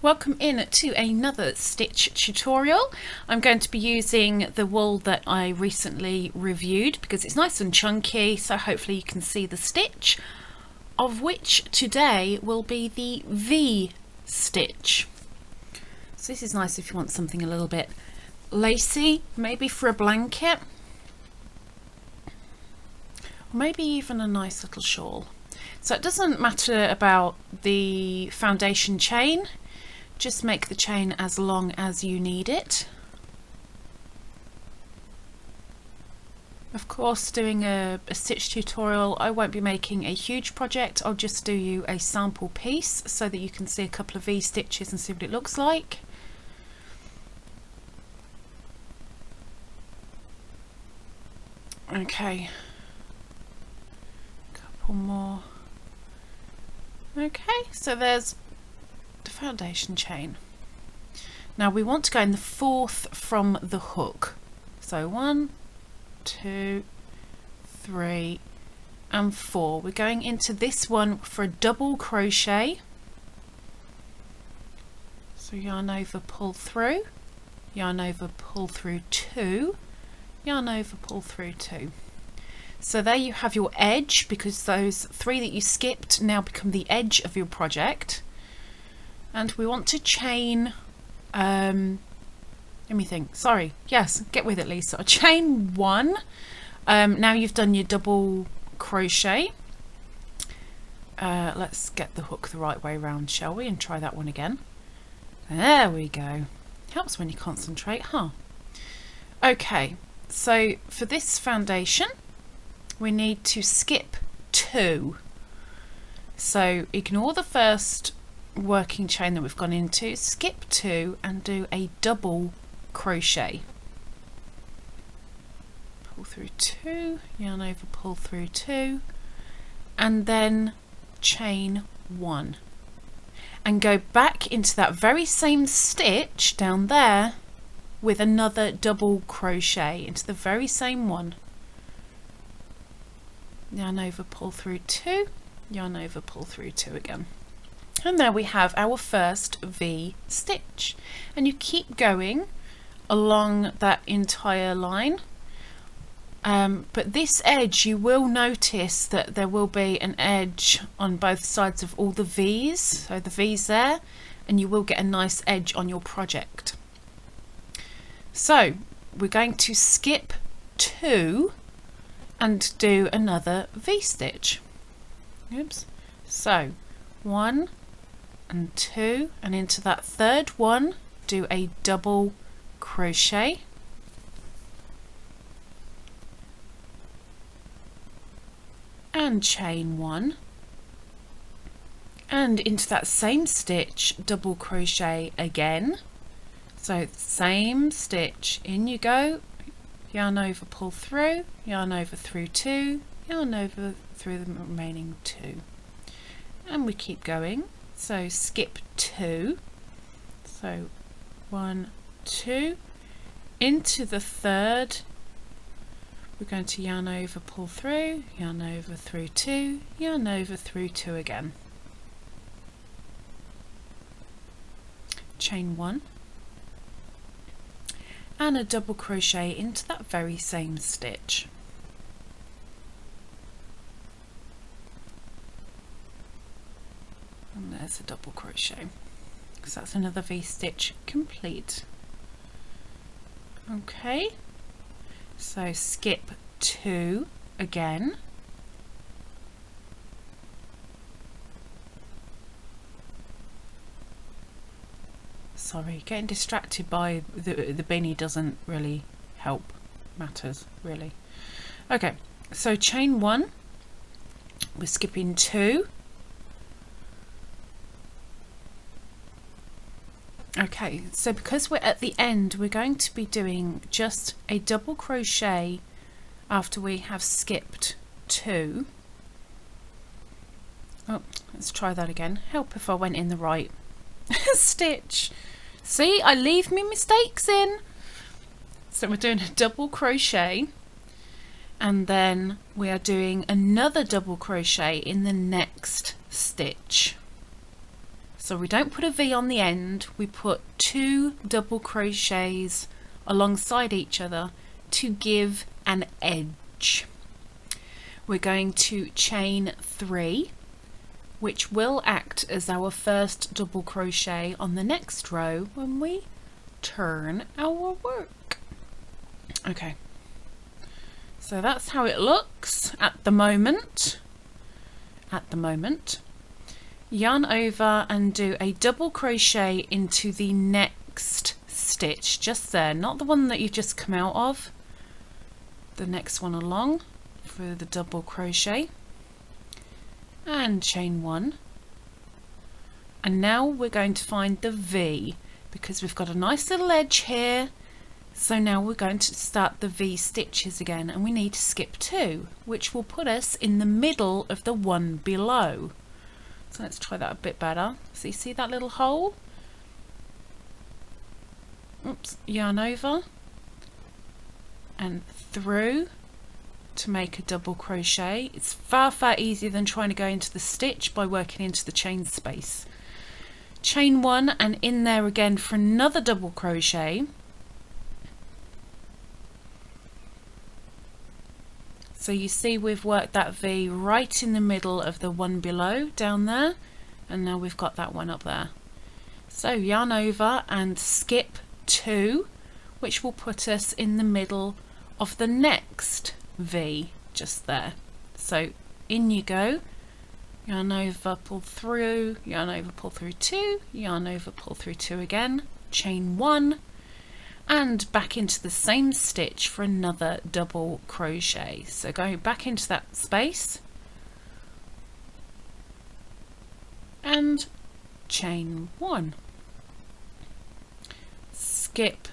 welcome in to another stitch tutorial. I'm going to be using the wool that I recently reviewed because it's nice and chunky, so hopefully you can see the stitch, of which today will be the V stitch. So this is nice if you want something a little bit lacy, maybe for a blanket, or maybe even a nice little shawl. So it doesn't matter about the foundation chain, just make the chain as long as you need it. Of course, doing a stitch tutorial, I won't be making a huge project, I'll just do you a sample piece so that you can see a couple of V stitches and see what it looks like. Okay, couple more. Okay, so there's the foundation chain. Now we want to go in the fourth from the hook. So 1, 2, 3 and 4. We're going into this one for a double crochet. So yarn over, pull through, yarn over, pull through 2, yarn over, pull through 2. So there you have your edge, because those 3 that you skipped now become the edge of your project. And we want to chain, let me think, sorry, yes, get with it Lisa, chain 1. Now you've done your double crochet. Let's get the hook the right way around, shall we, and try that one again. There we go. Helps when you concentrate, huh? Okay, so for this foundation we need to skip 2. So ignore the first working chain that we've gone into, skip 2 and do a double crochet. Pull through 2, yarn over, pull through 2, and then chain 1 and go back into that very same stitch down there with another double crochet into the very same one. Yarn over, pull through 2, yarn over, pull through 2 again. And there we have our first V stitch, and you keep going along that entire line, but this edge, you will notice that there will be an edge on both sides of all the V's, so the V's there, and you will get a nice edge on your project. So we're going to skip 2 and do another V stitch. Oops. So 1 and 2, and into that third one do a double crochet, and chain 1, and into that same stitch double crochet again. So same stitch, in you go, yarn over, pull through, yarn over through 2, yarn over through the remaining 2, and we keep going. So skip 2, so 1, 2, into the third we're going to yarn over, pull through, yarn over through 2, yarn over through 2 again, chain 1 and a double crochet into that very same stitch. And there's a double crochet, because that's another V stitch complete. Okay, so skip 2 again, sorry, getting distracted by the beanie doesn't really help matters really. Okay, so chain 1, we're skipping 2. Okay, so because we're at the end, we're going to be doing just a double crochet after we have skipped 2. Oh, let's try that again. Help if I went in the right stitch. See, I leave me mistakes in. So we're doing a double crochet, and then we are doing another double crochet in the next stitch. So we don't put a V on the end, we put 2 double crochets alongside each other to give an edge. We're going to chain 3, which will act as our first double crochet on the next row when we turn our work. Okay, so that's how it looks at the moment. Yarn over and do a double crochet into the next stitch just there, not the one that you've just come out of, the next one along for the double crochet, and chain 1. And now we're going to find the V, because we've got a nice little edge here. So now we're going to start the V stitches again, and we need to skip 2, which will put us in the middle of the one below. So let's try that a bit better. So you see that little hole? Oops, yarn over and through to make a double crochet. It's far easier than trying to go into the stitch by working into the chain space. Chain 1 and in there again for another double crochet. So you see we've worked that V right in the middle of the one below down there, and now we've got that one up there. So yarn over and skip 2, which will put us in the middle of the next V just there. So in you go, yarn over, pull through, yarn over, pull through 2, yarn over, pull through 2 again, chain 1, and back into the same stitch for another double crochet. So go back into that space and chain 1, skip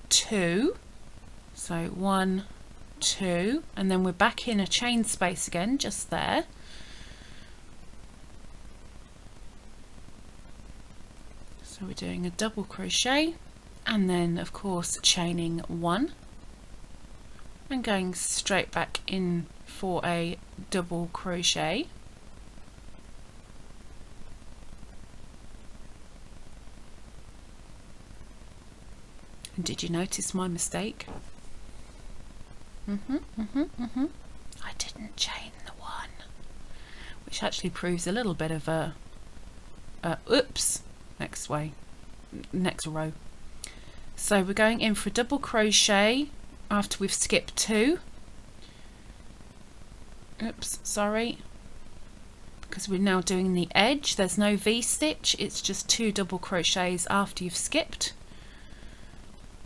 2, so 1, 2, and then we're back in a chain space again just there. So we're doing a double crochet and then of course chaining 1 and going straight back in for a double crochet. And did you notice my mistake? I didn't chain the 1, which actually proves a little bit of a oops next row. So we're going in for a double crochet after we've skipped 2. Oops, sorry, because we're now doing the edge. There's no V stitch, it's just 2 double crochets after you've skipped.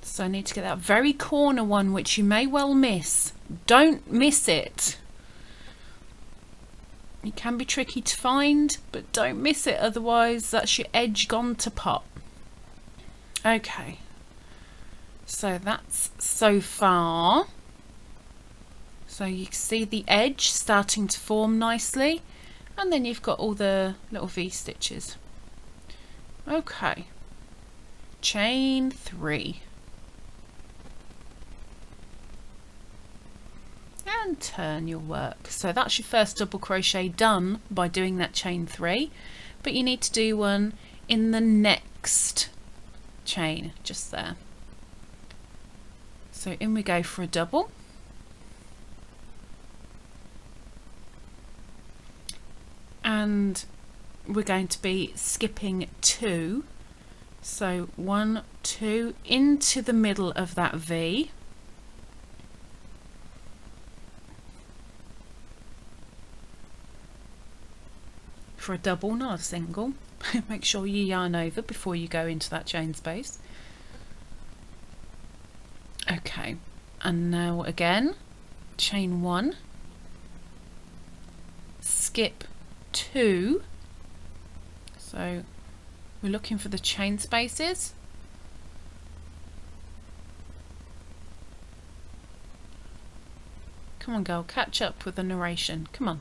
So I need to get that very corner one, which you may well miss. Don't miss it. It can be tricky to find, but don't miss it, otherwise that's your edge gone to pot. Okay, so that's so far. So you can see the edge starting to form nicely, and then you've got all the little V stitches. Okay, chain 3. And turn your work. So that's your first double crochet done by doing that chain 3, but you need to do one in the next chain just there. So in we go for a double, and we're going to be skipping 2, so 1, 2 into the middle of that V, for a double, not a single. Make sure you yarn over before you go into that chain space. Okay, and now again, chain 1, skip 2, so we're looking for the chain spaces. Come on girl, catch up with the narration, come on.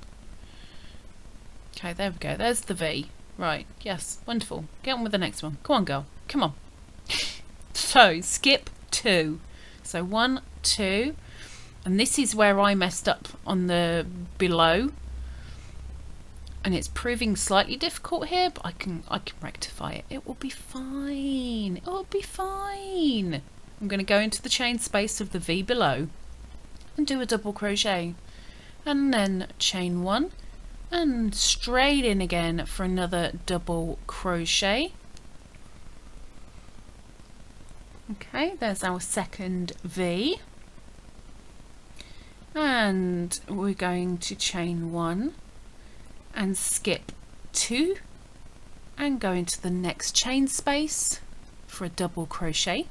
Okay, there we go, there's the V. Right, yes, wonderful. Get on with the next one. Come on, girl. Come on. So, skip 2. So 1, 2. And this is where I messed up on the below. and it's proving slightly difficult here, but I can rectify it. It will be fine. It will be fine. I'm going to go into the chain space of the V below and do a double crochet, and then chain 1 and straight in again for another double crochet. Okay, there's our second V, and we're going to chain 1 and skip 2 and go into the next chain space for a double crochet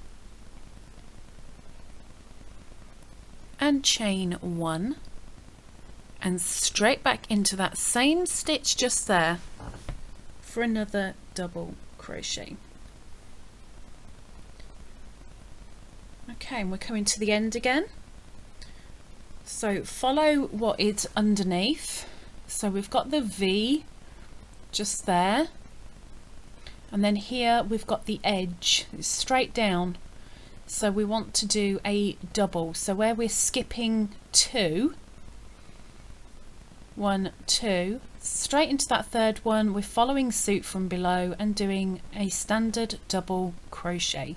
and chain 1 and straight back into that same stitch just there for another double crochet. Okay, and we're coming to the end again. So follow what is underneath. So we've got the V just there, and then here we've got the edge. It's straight down. So we want to do a double. So where we're skipping 2, 1, 2, straight into that third one, we're following suit from below and doing a standard double crochet.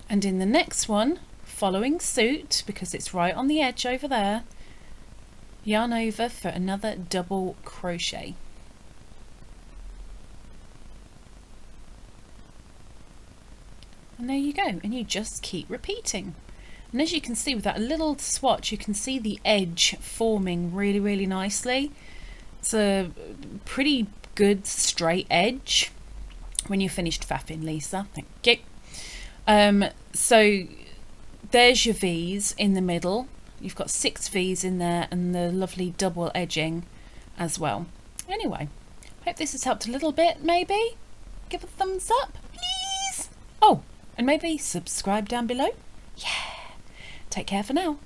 And in the next one, following suit, because it's right on the edge over there, yarn over for another double crochet. And there you go, and you just keep repeating. And as you can see with that little swatch, you can see the edge forming really, really nicely. It's a pretty good straight edge when you're finished faffing, Lisa. Thank you. So there's your V's in the middle. You've got 6 V's in there and the lovely double edging as well. Anyway, hope this has helped a little bit, maybe. Give a thumbs up, please. Oh, and maybe subscribe down below. Yeah. Take care for now.